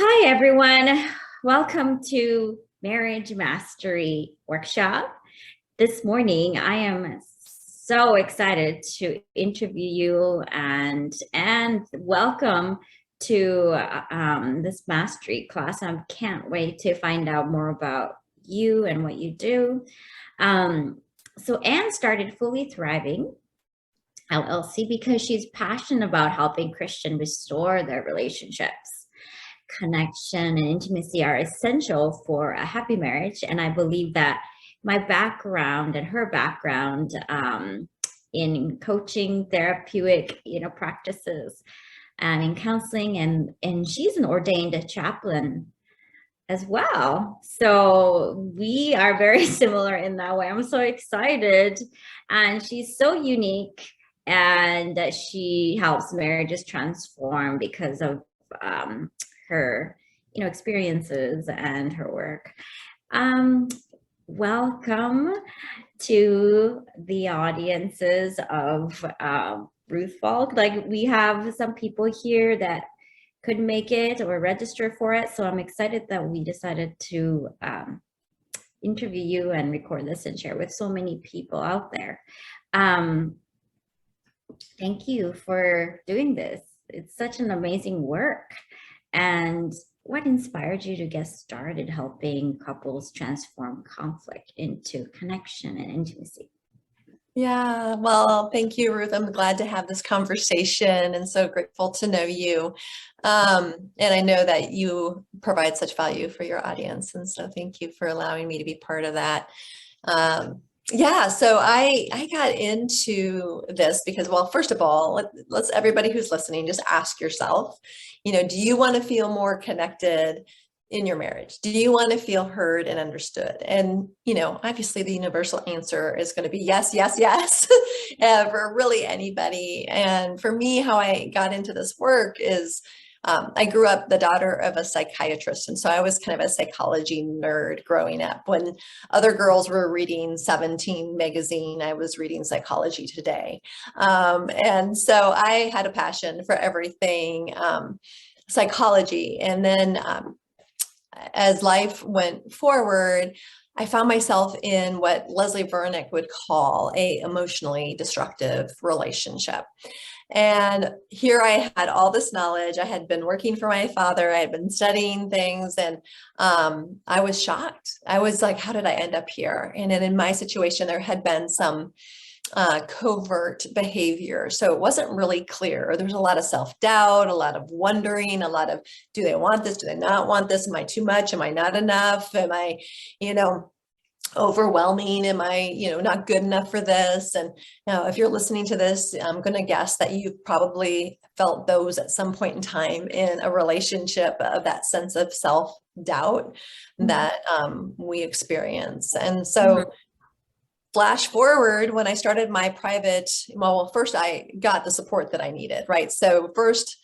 Hi, everyone. Welcome to Marriage Mastery Workshop. This morning, I am so excited to interview you and welcome to this mastery class. I can't wait to find out more about you and what you do. So Anne started Fully Thriving LLC because she's passionate about helping Christians restore their relationships. Connection and intimacy are essential for a happy marriage. And I believe that my background and her background in coaching, therapeutic, practices and in counseling, and she's an ordained chaplain as well. So we are very similar in that way. I'm so excited. And she's so unique, and she helps marriages transform because of her experiences and her work. Welcome to the audiences of Ruth Falk. Like, we have some people here that couldn't make it or register for it, so I'm excited that we decided to interview you and record this and share with so many people out there. Thank you for doing this. It's such an amazing work. And what inspired you to get started helping couples transform conflict into connection and intimacy? Yeah, well, thank you, Ruth. I'm glad to have this conversation and so grateful to know you. And I know that you provide such value for your audience. And so thank you for allowing me to be part of that. Yeah, so I got into this because, well, first of all, let's everybody who's listening, just ask yourself, do you want to feel more connected in your marriage? Do you want to feel heard and understood? And, obviously the universal answer is going to be yes, yes, yes, for really anybody. And for me, how I got into this work is I grew up the daughter of a psychiatrist. And so I was kind of a psychology nerd growing up. When other girls were reading 17 magazine, I was reading Psychology Today. And so I had a passion for everything psychology. And then as life went forward, I found myself in what Leslie Vernick would call a emotionally destructive relationship. And here I had all this knowledge. I had been working for my father. I had been studying things, and I was shocked. I was like, how did I end up here? And then in my situation, there had been some covert behavior. So it wasn't really clear. There was a lot of self-doubt, a lot of wondering, a lot of, do they want this? Do they not want this? Am I too much? Am I not enough? Am I, overwhelming? Am I, not good enough for this? And if you're listening to this, I'm going to guess that you've probably felt those at some point in time in a relationship, of that sense of self-doubt that we experience. And so flash forward, when I started my private, first I got the support that I needed, right? So first,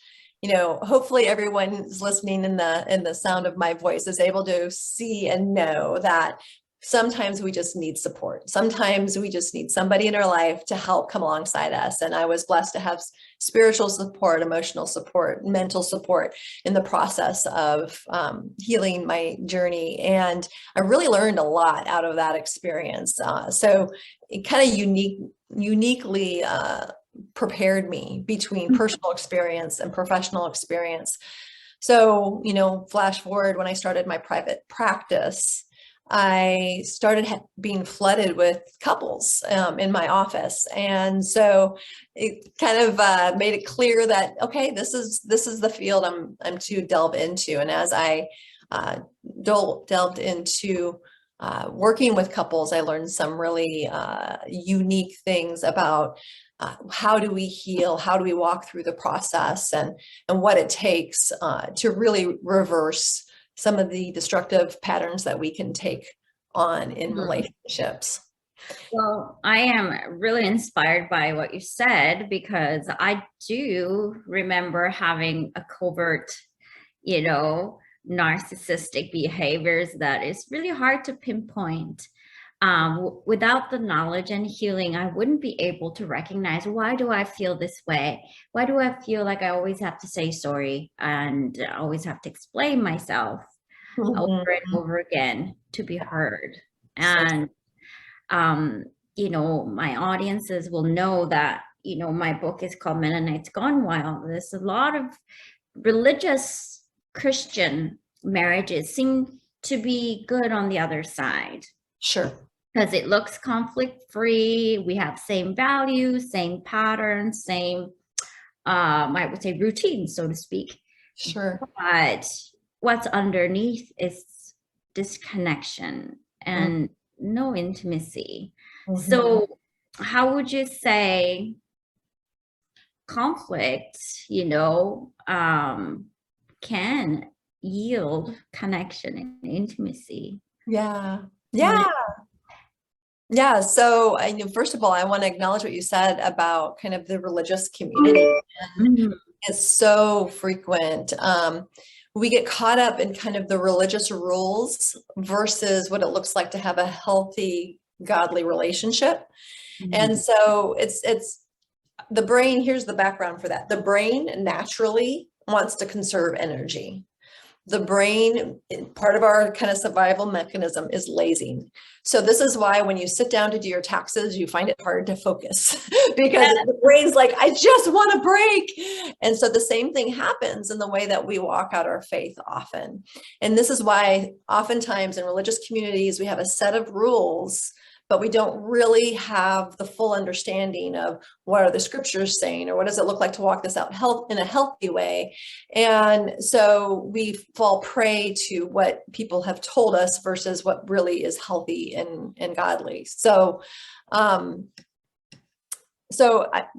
hopefully everyone's listening in the sound of my voice is able to see and know that sometimes we just need support. Sometimes we just need somebody in our life to help come alongside us. And I was blessed to have spiritual support, emotional support, mental support in the process of healing my journey. And I really learned a lot out of that experience. So it kind of uniquely prepared me between personal experience and professional experience. So, flash forward, when I started my private practice, I started being flooded with couples in my office. And so it kind of made it clear that, okay, this is the field I'm to delve into. And as I delved into working with couples, I learned some really unique things about how do we heal, how do we walk through the process, and what it takes to really reverse some of the destructive patterns that we can take on in relationships. Well, I am really inspired by what you said, because I do remember having a covert, narcissistic behaviors that is really hard to pinpoint. Without the knowledge and healing, I wouldn't be able to recognize, why do I feel this way? Why do I feel like I always have to say sorry and always have to explain myself over and Mhm. over again to be heard? So And, um, my audiences will know that, my book is called Mennonites Gone Wild. There's a lot of religious Christian marriages seem to be good on the other side sure. because it looks conflict free. We have same values, same patterns, same, I would say, routine, so to speak. Sure. But what's underneath is disconnection and no intimacy. Mm-hmm. So, how would you say conflict, can yield connection and intimacy? Yeah. When Yeah. Yeah. So, first of all, I want to acknowledge what you said about kind of the religious community. And Mhm. it's so frequent. We get caught up in kind of the religious rules versus what it looks like to have a healthy, godly relationship. And Mhm. so it's the brain. Here's the background for that. The brain naturally wants to conserve energy. The brain, part of our kind of survival mechanism is lazing. So this is why when you sit down to do your taxes, you find it hard to focus because the brain's like, I just want a break. And so the same thing happens in the way that we walk out our faith often. And this is why oftentimes in religious communities, we have a set of rules, but we don't really have the full understanding of what are the scriptures saying, or what does it look like to walk this out in a healthy way. And so we fall prey to what people have told us versus what really is healthy and godly. So, I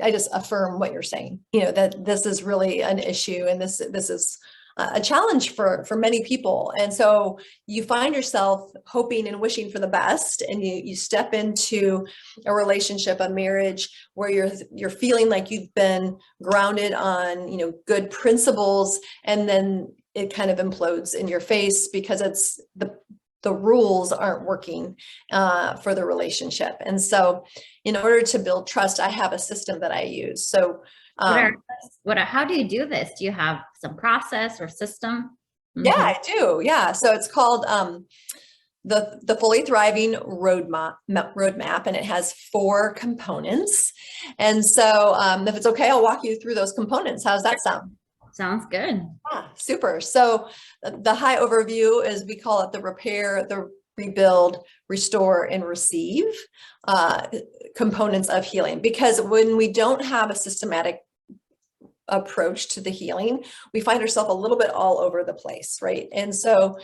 just affirm what you're saying, that this is really an issue, and this is a challenge for many people. And so you find yourself hoping and wishing for the best, and you step into a relationship, a marriage, where you're feeling like you've been grounded on, good principles, and then it kind of implodes in your face because it's the rules aren't working for the relationship. And so in order to build trust, I have a system that I use. So how do you do this? Do you have some process or system? yeah, Mhm. I do. Yeah. So it's called the Fully Thriving roadmap, and it has 4 components. And so if it's okay, I'll walk you through those components. How's that sound? Sounds good. Super. So the high overview is, we call it the repair, the rebuild, restore, and receive components of healing. Because when we don't have a systematic approach to the healing, we find ourselves a little bit all over the place, right? And so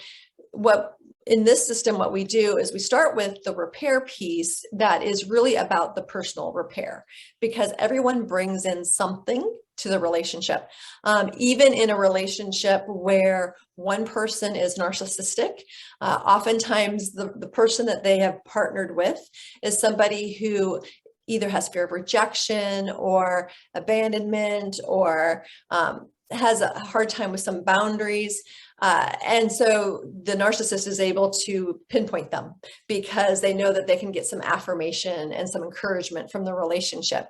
in this system, what we do is we start with the repair piece that is really about the personal repair, because everyone brings in something to the relationship. Even in a relationship where one person is narcissistic, oftentimes the person that they have partnered with is somebody who either has fear of rejection or abandonment, or has a hard time with some boundaries. And so the narcissist is able to pinpoint them because they know that they can get some affirmation and some encouragement from the relationship.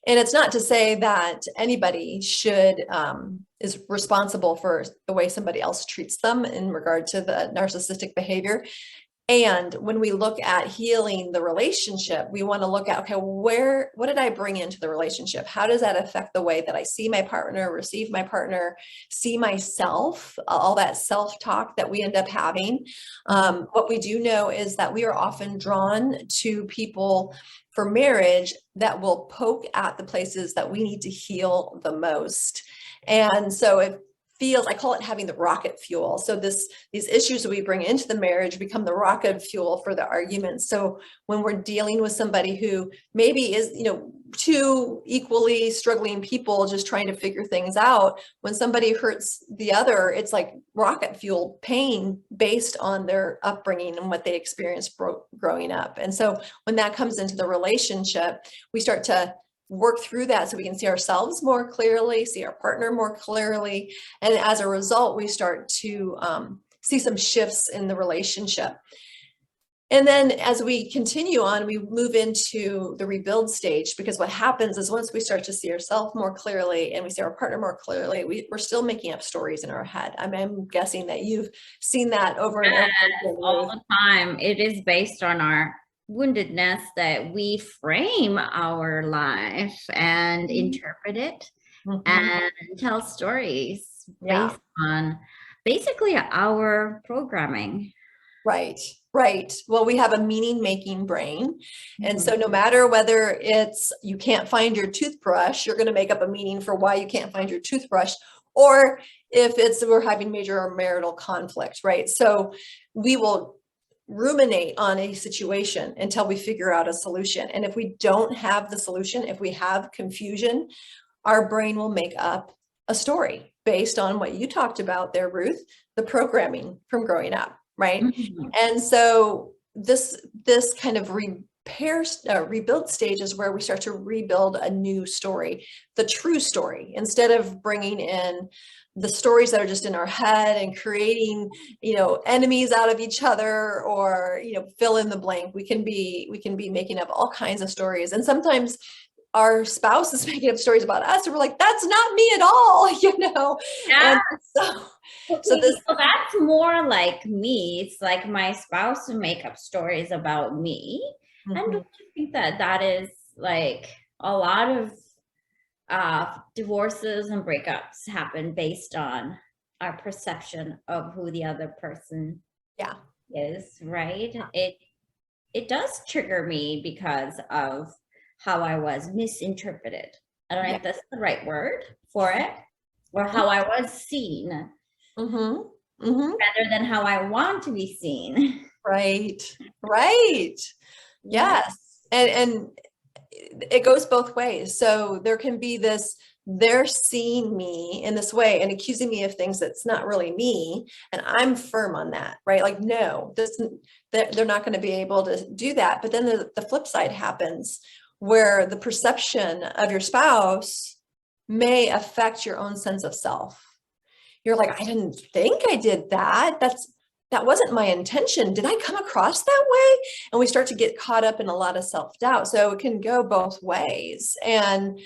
And it's not to say that anybody is responsible for the way somebody else treats them in regard to the narcissistic behavior. And when we look at healing the relationship, we want to look at, okay, what did I bring into the relationship? How does that affect the way that I see my partner, receive my partner, see myself, all that self-talk that we end up having? What we do know is that we are often drawn to people for marriage that will poke at the places that we need to heal the most. And so I call it having the rocket fuel. So these issues that we bring into the marriage become the rocket fuel for the arguments. So when we're dealing with somebody who maybe is, 2 equally struggling people just trying to figure things out, when somebody hurts the other, it's like rocket fuel pain based on their upbringing and what they experienced growing up. And so when that comes into the relationship, we start to work through that so we can see ourselves more clearly, see our partner more clearly. And as a result, we start to see some shifts in the relationship. And then as we continue on, we move into the rebuild stage, because what happens is once we start to see ourselves more clearly and we see our partner more clearly, we're still making up stories in our head. I mean, I'm guessing that you've seen that over and over again, all Ruth. the time. It is based on our woundedness that we frame our life and interpret it and tell stories Yeah. based on basically our programming. Right, right. Well, we have a meaning-making brain. And Mhm. so no matter whether it's you can't find your toothbrush, you're going to make up a meaning for why you can't find your toothbrush, or if it's we're having major marital conflict, right? So we will ruminate on a situation until we figure out a solution. And if we don't have the solution, if we have confusion, our brain will make up a story based on what you talked about there, Ruth, the programming from growing up, right? Mhm. And so this kind of rebuild stage is where we start to rebuild a new story, the true story, instead of bringing in the stories that are just in our head and creating, enemies out of each other, or, fill in the blank. We can be making up all kinds of stories. And sometimes our spouse is making up stories about us, and we're like, that's not me at all, Yeah. And so, Okay, so that's more like me. It's like my spouse to make up stories about me. And don't you think that that is like a lot of divorces and breakups happen based on our perception of who the other person yeah, is, right? It does trigger me because of how I was misinterpreted. I don't know yeah. if that's the right word for it, or how I was seen Mm-hmm. Mm-hmm. rather than how I want to be seen. Right. Right. Yeah. Yes. And it goes both ways. So there can be this, they're seeing me in this way and accusing me of things that's not really me. And I'm firm on that, right? Like, no, they're not going to be able to do that. But then the flip side happens, where the perception of your spouse may affect your own sense of self. You're like, I didn't think I did that. That wasn't my intention. Did I come across that way? And we start to get caught up in a lot of self-doubt. So it can go both ways. And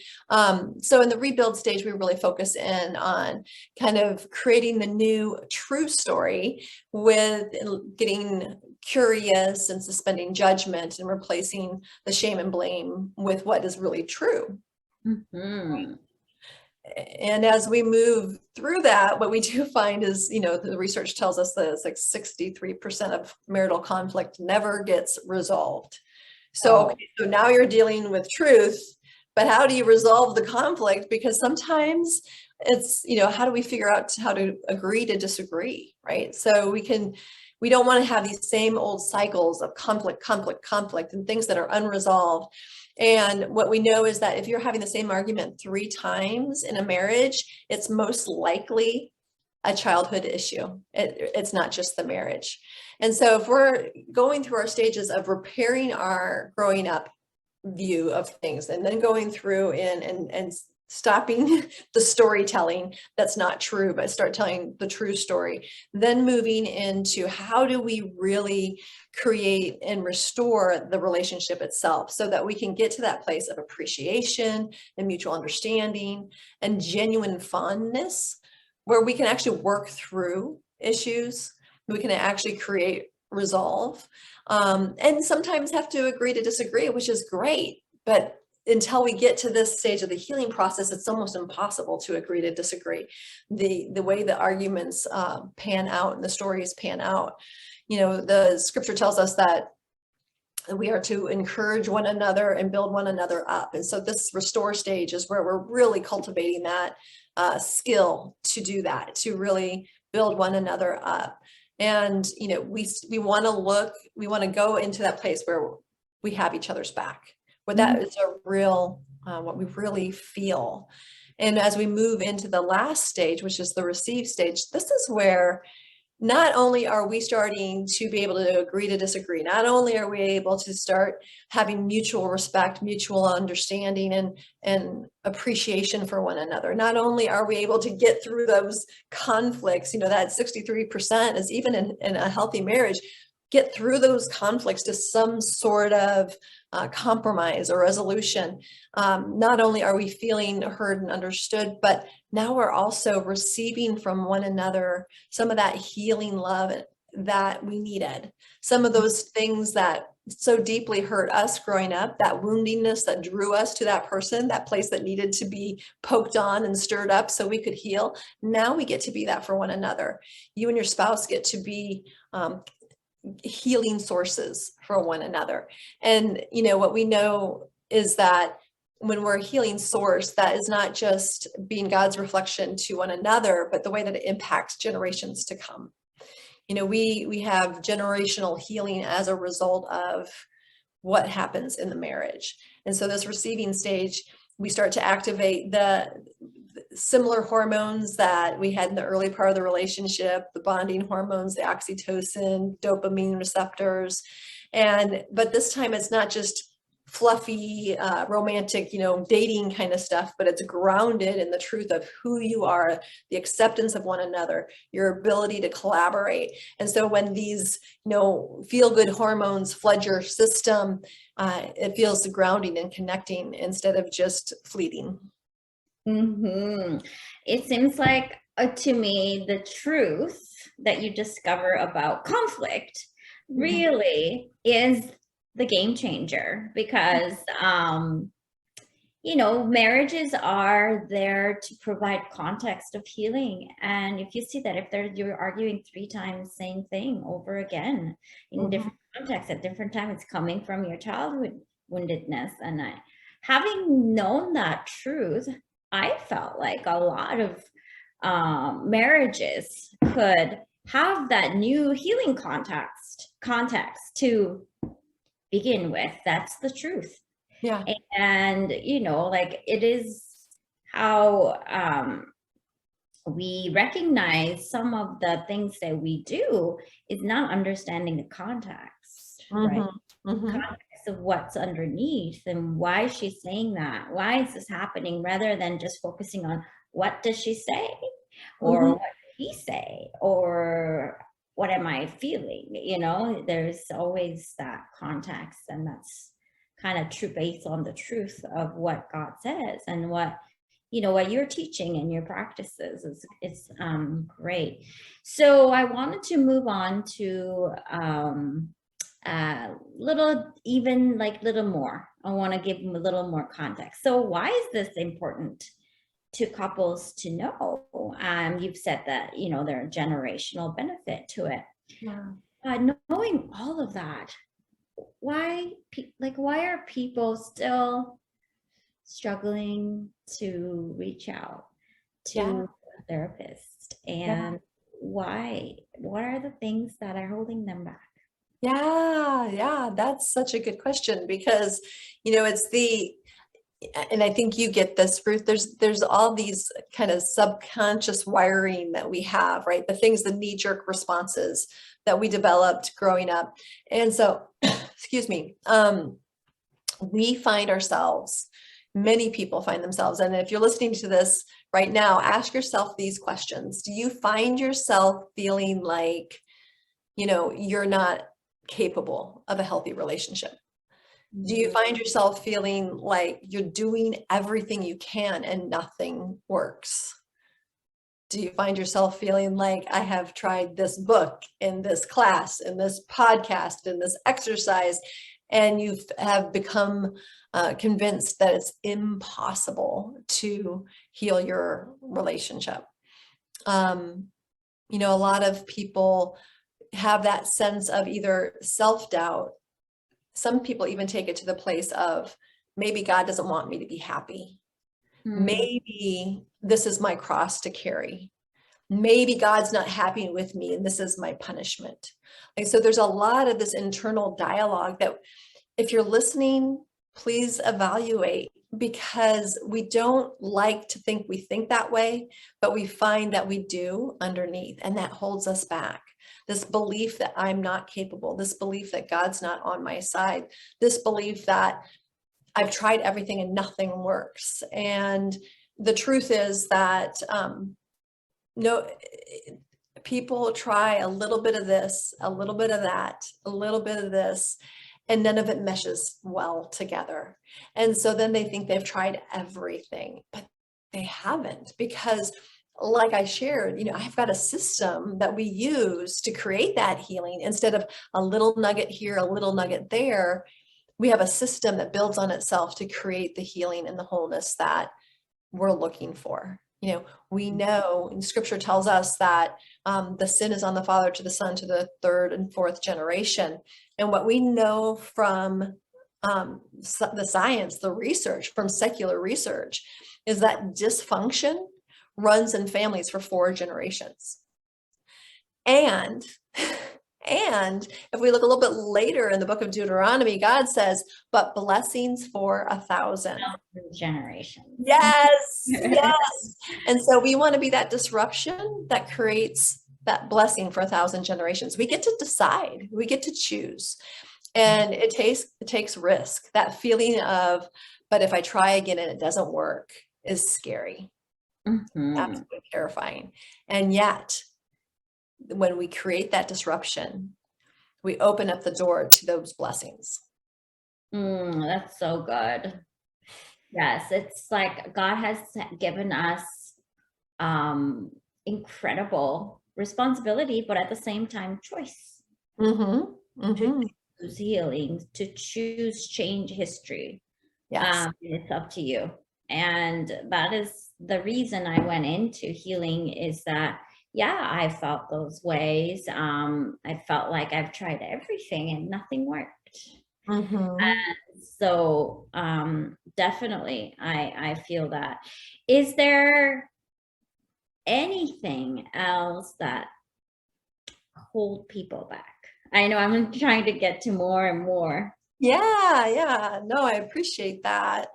so in the rebuild stage, we really focus in on kind of creating the new true story, with getting curious and suspending judgment and replacing the shame and blame with what is really true. Mm-hmm. And as we move through that, what we do find is, the research tells us that it's like 63% of marital conflict never gets resolved. So, okay, so now you're dealing with truth, but how do you resolve the conflict? Because sometimes it's, how do we figure out how to agree to disagree, right? So we don't want to have these same old cycles of conflict, and things that are unresolved. And what we know is that if you're having the same argument 3 times in a marriage, it's most likely a childhood issue. It's not just the marriage. And so if we're going through our stages of repairing our growing up view of things, and then going through and stopping the storytelling that's not true, but start telling the true story, then moving into how do we really create and restore the relationship itself, so that we can get to that place of appreciation and mutual understanding and genuine fondness, where we can actually work through issues, we can actually create resolve, and sometimes have to agree to disagree, which is great. But until we get to this stage of the healing process, it's almost impossible to agree to disagree. The way the arguments pan out and the stories pan out, the scripture tells us that we are to encourage one another and build one another up. And so this restore stage is where we're really cultivating that skill to do that, to really build one another up. And, we want to go into that place where we have each other's back, where that is a real, what we really feel. And as we move into the last stage, which is the receive stage, this is where not only are we starting to be able to agree to disagree, not only are we able to start having mutual respect, mutual understanding, and appreciation for one another, not only are we able to get through those conflicts, that 63% is even in a healthy marriage, get through those conflicts to some sort of compromise or resolution. Not only are we feeling heard and understood, but now we're also receiving from one another some of that healing love that we needed. Some of those things that so deeply hurt us growing up, that woundiness that drew us to that person, that place that needed to be poked on and stirred up so we could heal. Now we get to be that for one another. You and your spouse get to be healing sources for one another. And, what we know is that when we're a healing source, that is not just being God's reflection to one another, but the way that it impacts generations to come. We have generational healing as a result of what happens in the marriage. And so this receiving stage, we start to activate the similar hormones that we had in the early part of the relationship, the bonding hormones, the oxytocin, dopamine receptors. But this time it's not just fluffy, romantic, dating kind of stuff, but it's grounded in the truth of who you are, the acceptance of one another, your ability to collaborate. And so when these, feel-good hormones flood your system, it feels grounding and connecting instead of just fleeting. Mm-hmm. It seems like, to me, the truth that you discover about conflict really is the game changer, because marriages are there to provide context of healing. And if you see that, if you're arguing 3 times same thing over again in different contexts at different times, it's coming from your childhood woundedness. And having known that truth, I felt like a lot of marriages could have that new healing context to begin with. That's the truth. Yeah. And, it is how we recognize some of the things that we do is not understanding the context, right? Context of what's underneath and why she's saying that. Why is this happening? Rather than just focusing on what does she say or what did he say or what am I feeling? There's always that context, and that's kind of true based on the truth of what God says and what you're teaching in your practices is great. So I wanted to move on to little more. I want to give them a little more context. So why is this important to couples to know? You've said that there are generational benefit to it. Yeah. Knowing all of that, why are people still struggling to reach out to a therapist, and what are the things that are holding them back? Yeah, that's such a good question, because and I think you get this, Ruth, there's all these kind of subconscious wiring that we have, right? The knee-jerk responses that we developed growing up. And so, excuse me, we find ourselves, many people find themselves, and if you're listening to this right now, ask yourself these questions. Do you find yourself feeling like, you're not capable of a healthy relationship? Do you find yourself feeling like you're doing everything you can and nothing works? Do you find yourself feeling like, I have tried this book and this class and this podcast and this exercise, and you have become convinced that it's impossible to heal your relationship? A lot of people have that sense of either self-doubt. Some people even take it to the place of, maybe God doesn't want me to be happy. Maybe this is my cross to carry. Maybe God's not happy with me and this is my punishment. So there's a lot of this internal dialogue that, if you're listening, please evaluate, because we don't like to think we think that way, but we find that we do underneath, and that holds us back. This belief that I'm not capable, this belief that God's not on my side, this belief that I've tried everything and nothing works. And the truth is that people try a little bit of this, a little bit of that, a little bit of this, and none of it meshes well together. And so then they think they've tried everything, but they haven't, because like I shared, I've got a system that we use to create that healing. Instead of a little nugget here, a little nugget there, we have a system that builds on itself to create the healing and the wholeness that we're looking for. We know, and scripture tells us that the sin is on the father to the son to the third and fourth generation. And what we know from the science, the research, from secular research, is that dysfunction runs in families for 4 generations. And if we look a little bit later in the book of Deuteronomy, God says, but blessings for 1,000 generations. Yes, yes. And so we want to be that disruption that creates that blessing for 1,000 generations. We get to decide, we get to choose. And it takes risk. That feeling of, but if I try again and it doesn't work, is scary. Absolutely terrifying. And yet, when we create that disruption, we open up the door to those blessings. That's so good. Yes, it's like God has given us incredible responsibility, but at the same time, choice. To choose healing, to choose change history. Yes. It's up to you. And that is the reason I went into healing, is that, yeah, I felt those ways. I felt like I've tried everything and nothing worked. So definitely, I feel that. Is there anything else that hold people back? I know I'm trying to get to more and more. Yeah. No, I appreciate that.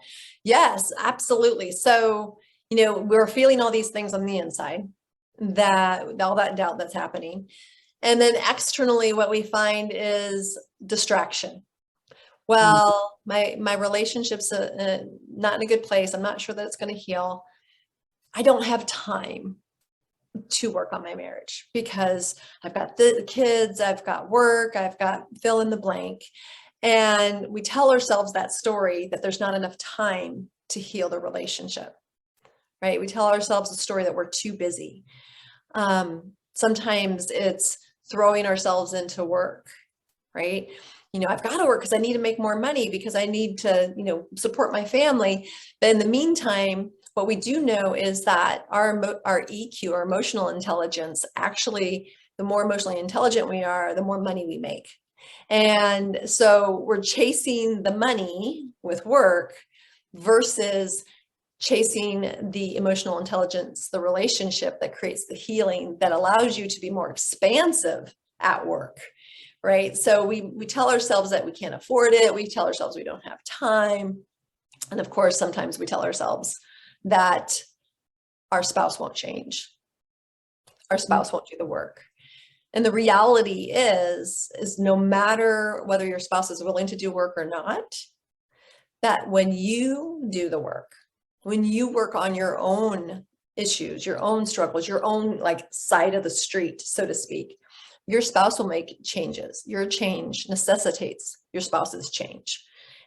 Yes, absolutely. So, we're feeling all these things on the inside, that all that doubt that's happening. And then externally, what we find is distraction. Well, my relationship's not in a good place. I'm not sure that it's going to heal. I don't have time to work on my marriage because I've got the kids, I've got work, I've got fill in the blank. And we tell ourselves that story that there's not enough time to heal the relationship, right? We tell ourselves the story that we're too busy. Sometimes it's throwing ourselves into work, right? I've got to work because I need to make more money, because I need to, support my family. But in the meantime, what we do know is that our EQ, our emotional intelligence, actually, the more emotionally intelligent we are, the more money we make. And so we're chasing the money with work versus chasing the emotional intelligence, the relationship that creates the healing that allows you to be more expansive at work, right? So we tell ourselves that we can't afford it. We tell ourselves we don't have time. And of course, sometimes we tell ourselves that our spouse won't change. Our spouse won't do the work. And the reality is no matter whether your spouse is willing to do work or not, that when you do the work, when you work on your own issues, your own struggles, your own side of the street, so to speak, your spouse will make changes. Your change necessitates your spouse's change.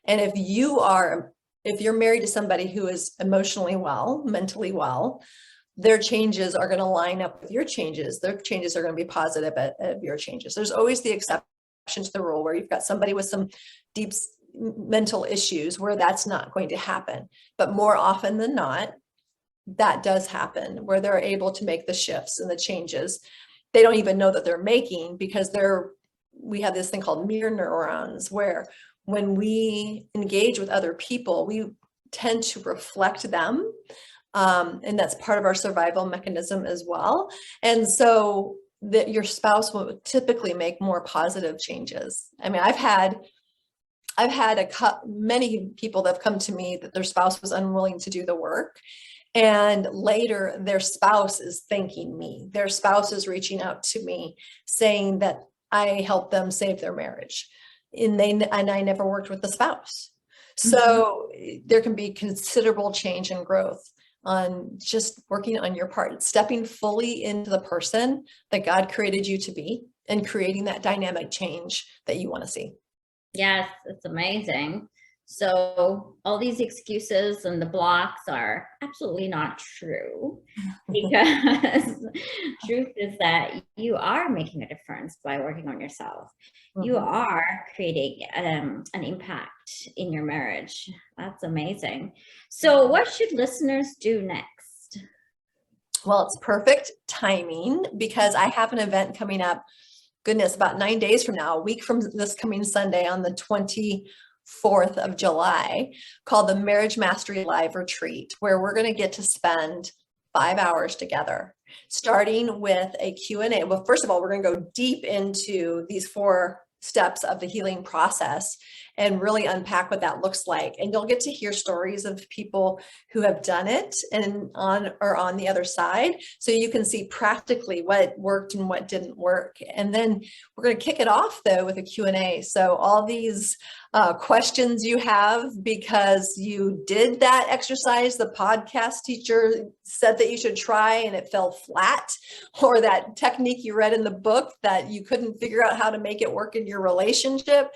And if you're married to somebody who is emotionally well, mentally well, their changes are going to line up with your changes. Their changes are going to be positive of your changes. There's always the exception to the rule where you've got somebody with some deep mental issues where that's not going to happen. But more often than not, that does happen, where they're able to make the shifts and the changes. They don't even know that they're making, because we have this thing called mirror neurons, where when we engage with other people, we tend to reflect them. And that's part of our survival mechanism as well. And so that your spouse will typically make more positive changes. I mean, I've had many people that have come to me that their spouse was unwilling to do the work. And later their spouse is thanking me. Their spouse is reaching out to me saying that I helped them save their marriage. And I never worked with the spouse. So there can be considerable change and growth on just working on your part, stepping fully into the person that God created you to be and creating that dynamic change that you want to see. Yes, it's amazing. So all these excuses and the blocks are absolutely not true, because truth is that you are making a difference by working on yourself. You Mhm. are creating an impact in your marriage. That's amazing. So what should listeners do next? Well, it's perfect timing because I have an event coming up, goodness, about 9 days from now, a week from this coming Sunday on the 24th of July, called the Marriage Mastery Live Retreat, where we're going to get to spend 5 hours together, starting with a Q&A. Well, first of all, we're going to go deep into these 4 steps of the healing process and really unpack what that looks like. And you'll get to hear stories of people who have done it and on the other side. So you can see practically what worked and what didn't work. And then we're going to kick it off though with a Q&A. So all these questions you have because you did that exercise the podcast teacher said that you should try and it fell flat, or that technique you read in the book that you couldn't figure out how to make it work in your relationship,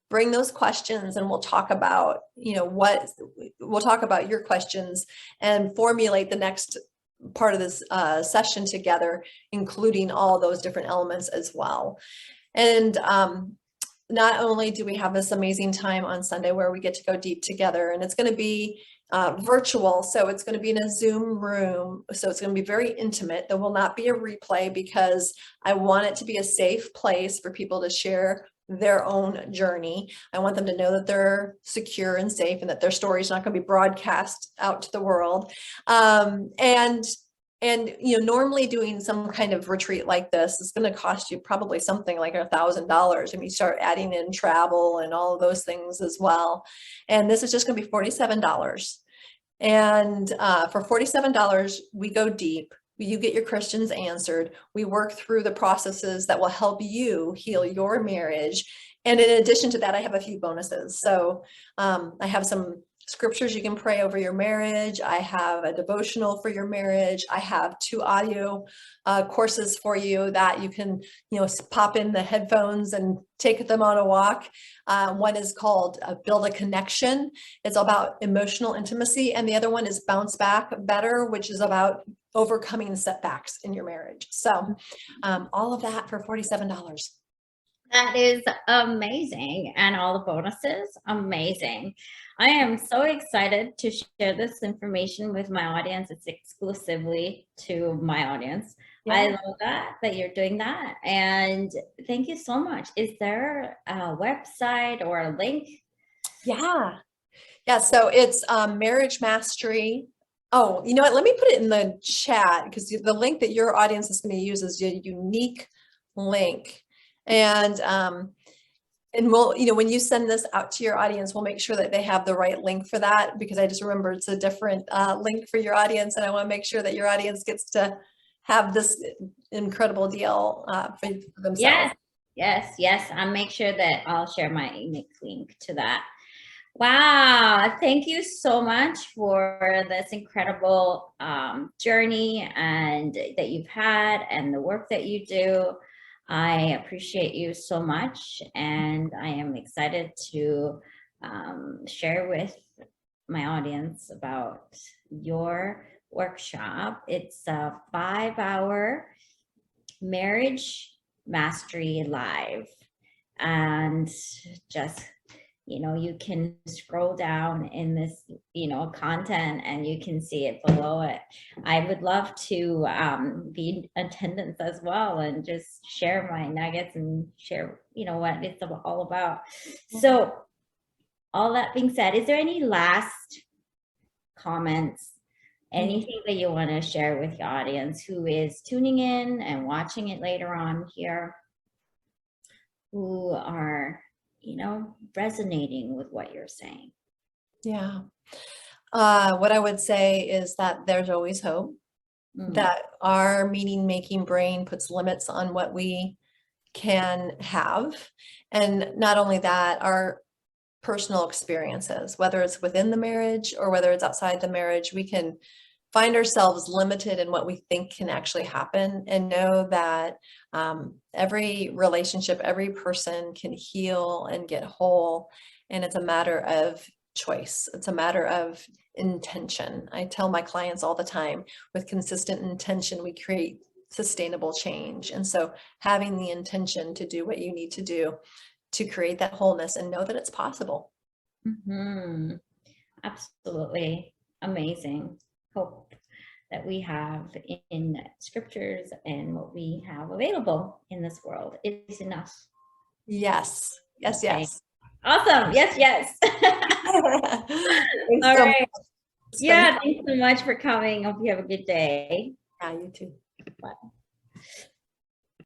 bring those questions and we'll talk about, we'll talk about your questions and formulate the next part of this session together, including all those different elements as well. And not only do we have this amazing time on Sunday where we get to go deep together, and it's going to be virtual, so it's going to be in a Zoom room, so it's going to be very intimate. There will not be a replay because I want it to be a safe place for people to share their own journey. I want them to know that they're secure and safe and that their story is not going to be broadcast out to the world. And normally doing some kind of retreat like this is going to cost you probably something like $1,000, and you start adding in travel and all of those things as well. And this is just going to be $47. And for $47, we go deep. You get your questions answered. We work through the processes that will help you heal your marriage. And in addition to that, I have a few bonuses. So I have some scriptures you can pray over your marriage. I have a devotional for your marriage. I have 2 audio courses for you that you can, pop in the headphones and take them on a walk. One is called Build a Connection. It's about emotional intimacy. And the other one is Bounce Back Better, which is about overcoming setbacks in your marriage. So all of that for $47. That is amazing. And all the bonuses, amazing. I am so excited to share this information with my audience. It's exclusively to my audience. Yeah. I love that you're doing that. And thank you so much. Is there a website or a link? Yeah. So it's Marriage Mastery. Oh, you know what? Let me put it in the chat because the link that your audience is going to use is a unique link. And we'll, when you send this out to your audience, we'll make sure that they have the right link for that, because I just remember it's a different link for your audience. And I want to make sure that your audience gets to have this incredible deal for themselves. Yes. I'll make sure that I'll share my unique link to that. Wow. Thank you so much for this incredible journey and that you've had and the work that you do. I appreciate you so much, and I am excited to share with my audience about your workshop. It's a 5-hour marriage mastery live, and just you can scroll down in this, content, and you can see it below it. I would love to be in attendance as well and just share my nuggets and share, what it's all about. So all that being said, is there any last comments, anything that you want to share with your audience who is tuning in and watching it later on here, who are resonating with what you're saying? Yeah. What I would say is that there's always hope, that our meaning-making brain puts limits on what we can have. And not only that, our personal experiences, whether it's within the marriage or whether it's outside the marriage, we can find ourselves limited in what we think can actually happen, and know that every relationship, every person can heal and get whole. And it's a matter of choice. It's a matter of intention. I tell my clients all the time, with consistent intention, we create sustainable change. And so having the intention to do what you need to do to create that wholeness, and know that it's possible. Mm-hmm. Absolutely amazing. Hope that we have in scriptures and what we have available in this world is enough. Yes, yes, Okay. yes. Awesome. Yes, yes. Thanks All so right. much. It's been Yeah, fun. thanks so much for coming. Hope you have a good day. Yeah, you too. Bye.